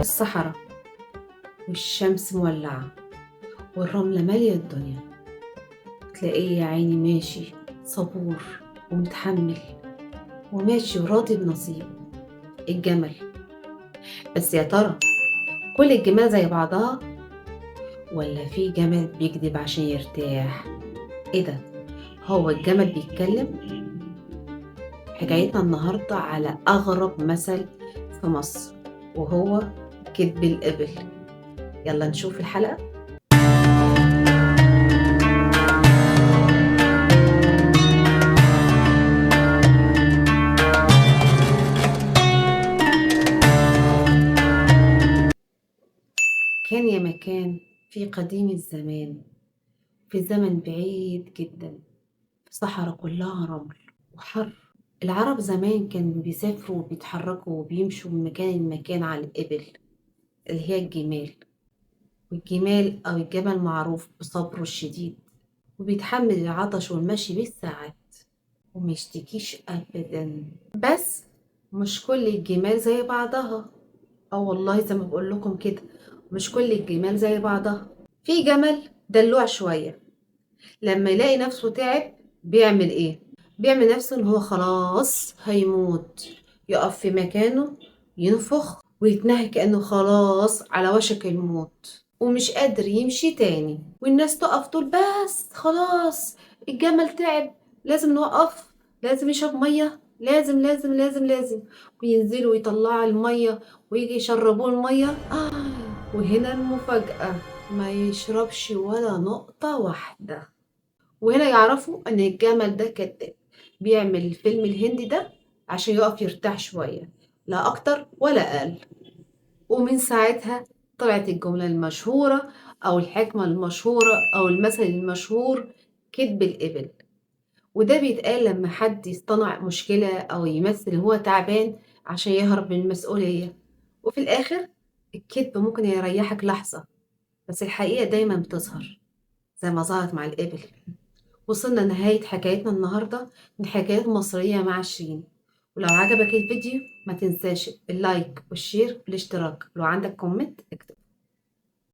الصحراء والشمس مولعة والرملة مالية الدنيا. تلاقيه يا عيني ماشي صبور ومتحمل وماشي وراضي بنصيب الجمل. بس يا ترى كل الجمال زي بعضها ولا في جمل بيكذب عشان يرتاح؟ ايه ده؟ هو الجمل بيتكلم؟ حكايتنا النهاردة على أغرب مثل في مصر وهو كذب الإبل. يلا نشوف الحلقة. كان يا مكان في قديم الزمان، في زمن بعيد جدا، في صحراء كلها رمل وحر. العرب زمان كانوا بيسافروا وبيتحركوا وبيمشوا من مكان لمكان على الإبل اللي هي الجمال. والجمال أو الجمل معروف بصبره الشديد وبيتحمل العطش والمشي بالساعات وميشتكيش أبدا. بس مش كل الجمال زي بعضها. والله زي ما بقول لكم كده، مش كل الجمال زي بعضها. في جمل دلوع شوية، لما يلاقي نفسه تعب بيعمل ايه؟ بيعمل نفسه ان هو خلاص هيموت، يقف في مكانه ينفخ ويتنهي كأنه خلاص على وشك الموت ومش قادر يمشي تاني، والناس تقف تقول بس خلاص الجمل تعب، لازم نوقف، لازم يشرب مية، لازم لازم لازم لازم. وينزلوا يطلعوا المية ويجي يشربوه المية. وهنا المفاجأة، ما يشربش ولا نقطة واحدة. وهنا يعرفوا ان الجمل ده كذاب، بيعمل الفيلم الهندي ده عشان يقف يرتاح شوية، لا اكتر ولا اقل. ومن ساعتها طلعت الجملة المشهورة او الحكمة المشهورة او المثل المشهور، كذب الإبل. وده بيتقال لما حد يصطنع مشكلة او يمثل هو تعبان عشان يهرب من المسؤولية، وفي الاخر الكذب ممكن يريحك لحظة، بس الحقيقة دايما بتظهر زي ما ظهرت مع الإبل. وصلنا لنهاية حكايتنا النهاردة من حكايات مصرية مع شيرين. ولو عجبك الفيديو ما تنساش اللايك والشير والاشتراك، لو عندك كومنت اكتب.